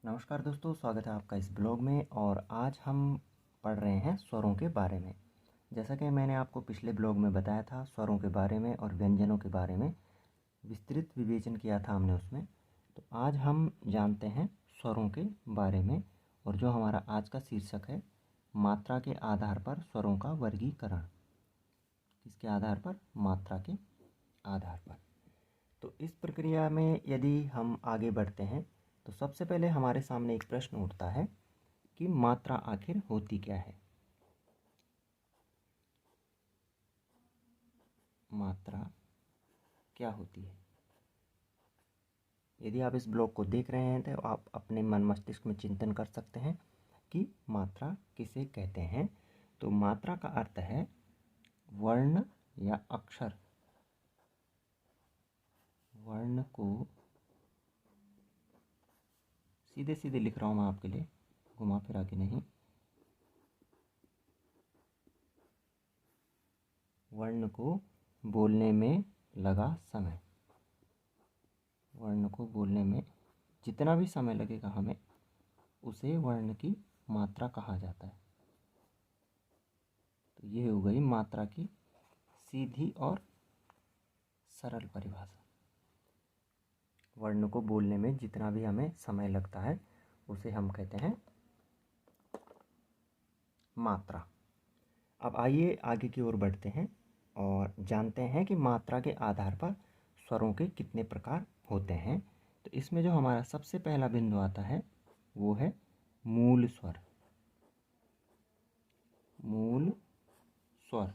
नमस्कार दोस्तों, स्वागत है आपका इस ब्लॉग में। और आज हम पढ़ रहे हैं स्वरों के बारे में। जैसा कि मैंने आपको पिछले ब्लॉग में बताया था, स्वरों के बारे में और व्यंजनों के बारे में विस्तृत विवेचन किया था हमने उसमें। तो आज हम जानते हैं स्वरों के बारे में। और जो हमारा आज का शीर्षक है, मात्रा के आधार पर स्वरों का वर्गीकरण। किसके आधार पर? मात्रा के आधार पर। तो इस प्रक्रिया में यदि हम आगे बढ़ते हैं तो सबसे पहले हमारे सामने एक प्रश्न उठता है कि मात्रा आखिर होती क्या है। मात्रा क्या होती है? यदि आप इस ब्लॉग को देख रहे हैं तो आप अपने मन मस्तिष्क में चिंतन कर सकते हैं कि मात्रा किसे कहते हैं। तो मात्रा का अर्थ है वर्ण या अक्षर। वर्ण को सीधे सीधे लिख रहा हूँ मैं आपके लिए, घुमा फिरा के नहीं। वर्ण को बोलने में लगा समय। वर्ण को बोलने में जितना भी समय लगेगा हमें, उसे वर्ण की मात्रा कहा जाता है। तो ये हो गई मात्रा की सीधी और सरल परिभाषा। वर्ण को बोलने में जितना भी हमें समय लगता है उसे हम कहते हैं मात्रा। अब आइए आगे की ओर बढ़ते हैं और जानते हैं कि मात्रा के आधार पर स्वरों के कितने प्रकार होते हैं। तो इसमें जो हमारा सबसे पहला बिंदु आता है वो है मूल स्वर। मूल स्वर।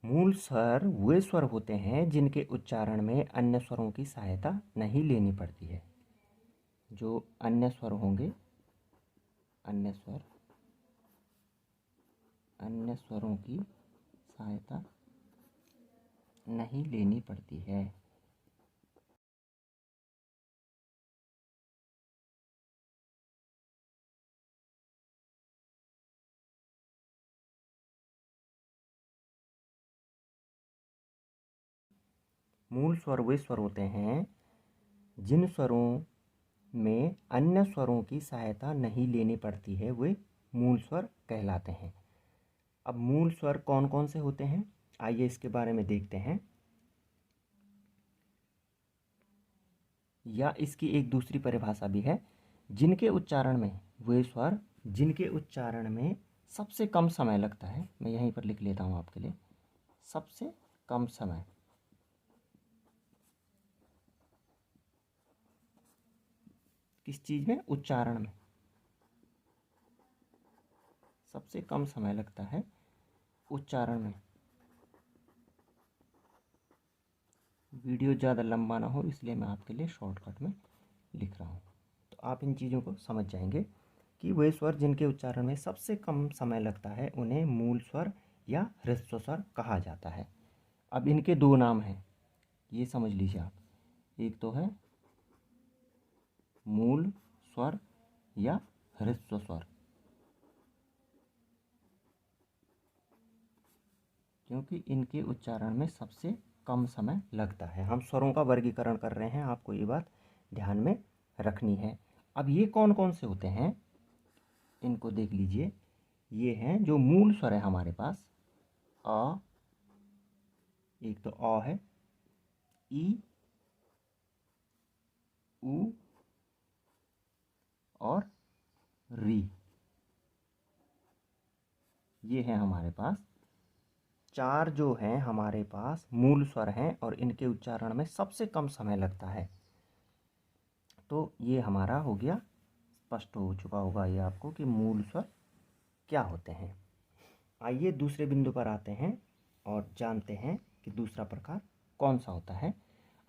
मूल स्वर वे स्वर होते हैं जिनके उच्चारण में अन्य स्वरों की सहायता नहीं लेनी पड़ती है। जो अन्य स्वर होंगे, अन्य स्वरों की सहायता नहीं लेनी पड़ती है। मूल स्वर वे स्वर होते हैं जिन स्वरों में अन्य स्वरों की सहायता नहीं लेनी पड़ती है, वे मूल स्वर कहलाते हैं। अब मूल स्वर कौन कौन से होते हैं, आइए इसके बारे में देखते हैं। या इसकी एक दूसरी परिभाषा भी है, जिनके उच्चारण में वे स्वर जिनके उच्चारण में सबसे कम समय लगता है। मैं यहीं पर लिख लेता हूँ आपके लिए, सबसे कम समय। किस चीज़ में? उच्चारण में सबसे कम समय लगता है उच्चारण में। वीडियो ज़्यादा लंबा ना हो इसलिए मैं आपके लिए शॉर्टकट में लिख रहा हूँ। तो आप इन चीज़ों को समझ जाएंगे कि वे स्वर जिनके उच्चारण में सबसे कम समय लगता है उन्हें मूल स्वर या ह्रस्व स्वर कहा जाता है। अब इनके दो नाम हैं, ये समझ लीजिए आप। एक तो है मूल स्वर या ह्रस्व स्वर, क्योंकि इनके उच्चारण में सबसे कम समय लगता है। हम स्वरों का वर्गीकरण कर रहे हैं, आपको ये बात ध्यान में रखनी है। अब ये कौन कौन से होते हैं इनको देख लीजिए। ये हैं जो मूल स्वर है हमारे पास। अ, एक तो अ है, ई, उ और री। ये है हमारे पास चार जो हैं हमारे पास मूल स्वर हैं और इनके उच्चारण में सबसे कम समय लगता है। तो ये हमारा हो गया, स्पष्ट हो चुका होगा ये आपको कि मूल स्वर क्या होते हैं। आइए दूसरे बिंदु पर आते हैं और जानते हैं कि दूसरा प्रकार कौन सा होता है।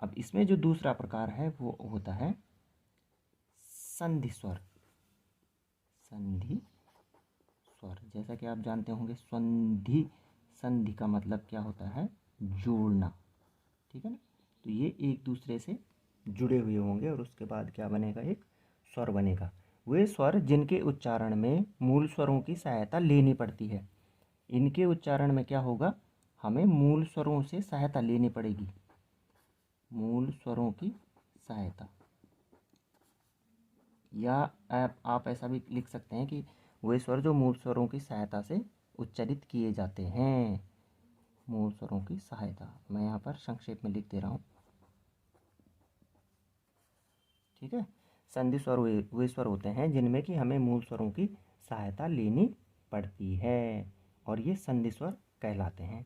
अब इसमें जो दूसरा प्रकार है वो होता है संधि स्वर। संधि स्वर, जैसा कि आप जानते होंगे संधि, संधि का मतलब क्या होता है? जोड़ना, ठीक है ना। तो ये एक दूसरे से जुड़े हुए होंगे और उसके बाद क्या बनेगा? एक स्वर बनेगा। वे स्वर जिनके उच्चारण में मूल स्वरों की सहायता लेनी पड़ती है। इनके उच्चारण में क्या होगा? हमें मूल स्वरों से सहायता लेनी पड़ेगी। मूल स्वरों की सहायता, या आप ऐसा भी लिख सकते हैं कि वे स्वर जो मूल स्वरों की सहायता से उच्चारित किए जाते हैं। मूल स्वरों की सहायता मैं यहाँ पर संक्षेप में लिख दे रहा हूँ, ठीक है। संधि स्वर वे स्वर होते हैं जिनमें कि हमें मूल स्वरों की सहायता लेनी पड़ती है, और ये संधि स्वर कहलाते हैं।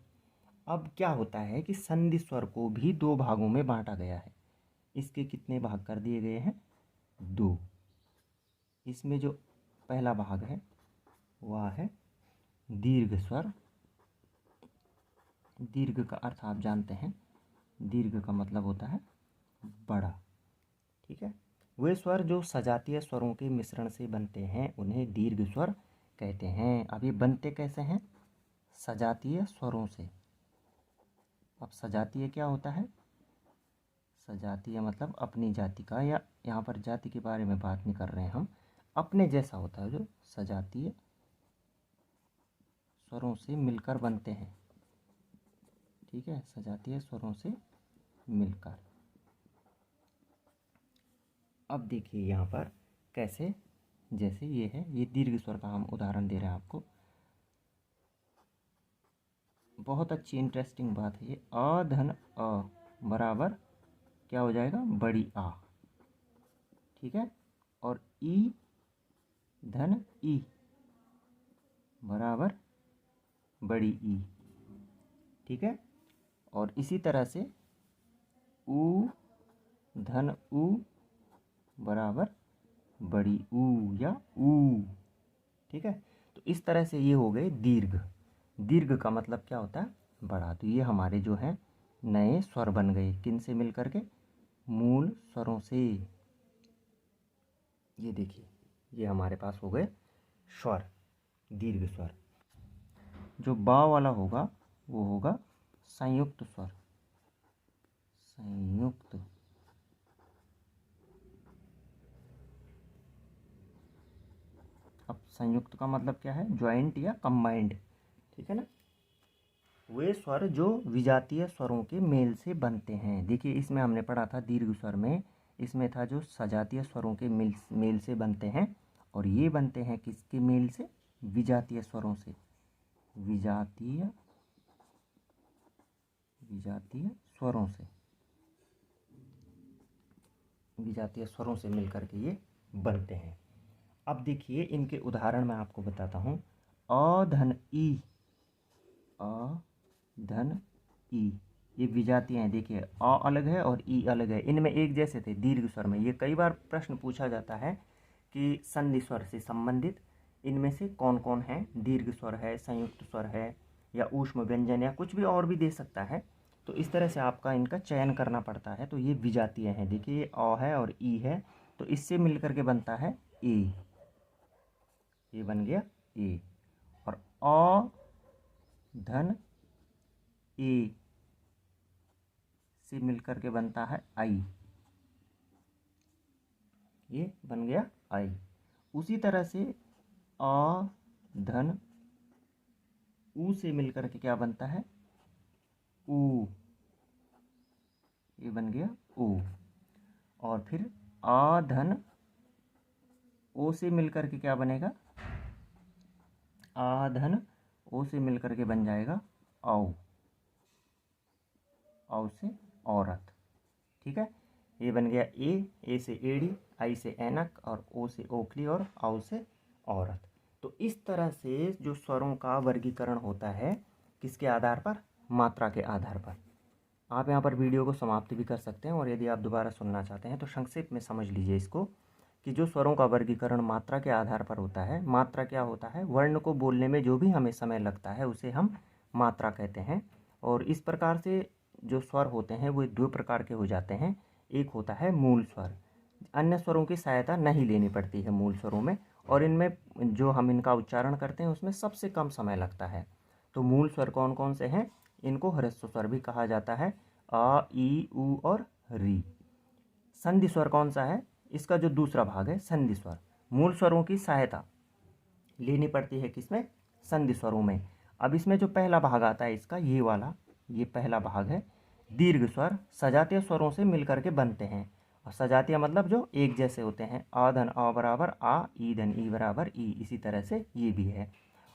अब क्या होता है कि संधि स्वर को भी दो भागों में बांटा गया है। इसके कितने भाग कर दिए गए हैं? दो। इसमें जो पहला भाग है वह है दीर्घ स्वर। दीर्घ का अर्थ आप जानते हैं, दीर्घ का मतलब होता है बड़ा, ठीक है। वे स्वर जो सजातीय स्वरों के मिश्रण से बनते हैं उन्हें दीर्घ स्वर कहते हैं। अब ये बनते कैसे हैं? सजातीय स्वरों से। अब सजातीय क्या होता है? सजातीय मतलब अपनी जाति का, या यहाँ पर जाति के बारे में बात नहीं कर रहे हैं हम, अपने जैसा होता है जो सजातीय स्वरों से मिलकर बनते हैं, ठीक है। सजातीय स्वरों से मिलकर। अब देखिए यहाँ पर कैसे, जैसे ये है, ये दीर्घ स्वर का हम उदाहरण दे रहे हैं आपको। बहुत अच्छी इंटरेस्टिंग बात है ये। अ धन अ बराबर क्या हो जाएगा? बड़ी आ, ठीक है। और ई धन ई बराबर बड़ी ई, ठीक है। और इसी तरह से ऊ धन ऊ बराबर बड़ी ऊ या ऊ, ठीक है। तो इस तरह से ये हो गए दीर्घ। दीर्घ का मतलब क्या होता है? बड़ा। तो ये हमारे जो हैं नए स्वर बन गए, किन से मिल करके? मूल स्वरों से। ये देखिए, ये हमारे पास हो गए स्वर, दीर्घ स्वर। जो बा वाला होगा वो होगा संयुक्त स्वर। संयुक्त, अब संयुक्त का मतलब क्या है? ज्वाइंट या कंबाइंड, ठीक है ना। वे स्वर जो विजातीय स्वरों के मेल से बनते हैं। देखिए इसमें हमने पढ़ा था दीर्घ स्वर में, इसमें था जो सजातीय स्वरों के मेल से बनते हैं, और ये बनते हैं किसके मेल से? विजातीय स्वरों से। विजातीय विजातीय स्वरों से, विजातीय स्वरों से मिलकर के ये बनते हैं। अब देखिए इनके उदाहरण मैं आपको बताता हूँ। अ धन ई, अ धन ई, ये विजातियाँ हैं। देखिए अ अलग है और ई अलग है, इनमें एक जैसे थे दीर्घ स्वर में। ये कई बार प्रश्न पूछा जाता है कि संधि स्वर से संबंधित इनमें से कौन कौन है? दीर्घ स्वर है, संयुक्त स्वर है, या ऊष्म व्यंजन, या कुछ भी और भी दे सकता है। तो इस तरह से आपका इनका चयन करना पड़ता है। तो ये विजातीय हैं। देखिए ये अ है और ई है, तो इससे मिलकर के बनता है ए। ये बन गया ए। और अ धन ए से मिलकर के बनता है आई। ये बन गया आई। उसी तरह से अ धन ऊ से मिलकर के क्या बनता है? ऊ। ये बन गया ऊ। और फिर आ धन ओ से मिलकर के क्या बनेगा? आ धन ओ से मिलकर के बन जाएगा औ। औ से औरत, ठीक है। ये बन गया ए से एड़ी, आई से ऐनक, और ओ से ओखली, और औ से औरत। तो इस तरह से जो स्वरों का वर्गीकरण होता है, किसके आधार पर? मात्रा के आधार पर। आप यहाँ पर वीडियो को समाप्त भी कर सकते हैं, और यदि आप दोबारा सुनना चाहते हैं तो संक्षेप में समझ लीजिए इसको, कि जो स्वरों का वर्गीकरण मात्रा के आधार पर होता है। मात्रा क्या होता है? वर्ण को बोलने में जो भी हमें समय लगता है उसे हम मात्रा कहते हैं। और इस प्रकार से जो स्वर होते हैं वो दो प्रकार के हो जाते हैं। एक होता है मूल स्वर, अन्य स्वरों की सहायता नहीं लेनी पड़ती है मूल स्वरों में, और इनमें जो हम इनका उच्चारण करते हैं उसमें सबसे कम समय लगता है। तो मूल स्वर कौन कौन से हैं? इनको ह्रस्व स्वर भी कहा जाता है, अ ई उ और री। संधि स्वर कौन सा है? इसका जो दूसरा भाग है संधि स्वर। मूल स्वरों की सहायता लेनी पड़ती है किसमें? संधि स्वरों में। अब इसमें जो पहला भाग आता है इसका, ये वाला, ये पहला भाग है, दीर्घ स्वर सजातीय स्वरों से मिलकर के बनते हैं। और सजातीय मतलब जो एक जैसे होते हैं, आ धन आ बराबर आ, ई धन ई बराबर ई, इसी तरह से ये भी है।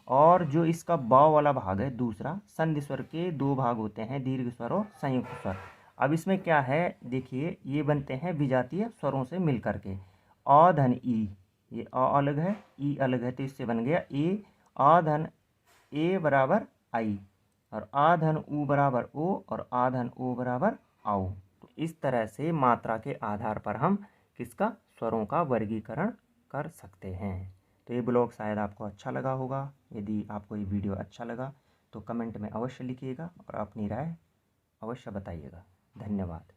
और जो इसका बाव वाला भाग है दूसरा, संधि स्वर के दो भाग होते हैं, दीर्घ स्वर और संयुक्त स्वर। अब इसमें क्या है देखिए, ये बनते हैं विजातीय स्वरों से मिलकर के। आ धन ई, ये आ अलग है, ई अलग है, तो इससे बन गया ए। आ धन ए बराबर आई, और आ धन ऊ बराबर ओ, और आ धन ओ बराबर आओ। तो इस तरह से मात्रा के आधार पर हम किसका, स्वरों का वर्गीकरण कर सकते हैं। तो ये ब्लॉग शायद आपको अच्छा लगा होगा। यदि आपको ये वीडियो अच्छा लगा तो कमेंट में अवश्य लिखिएगा और अपनी राय अवश्य बताइएगा। धन्यवाद।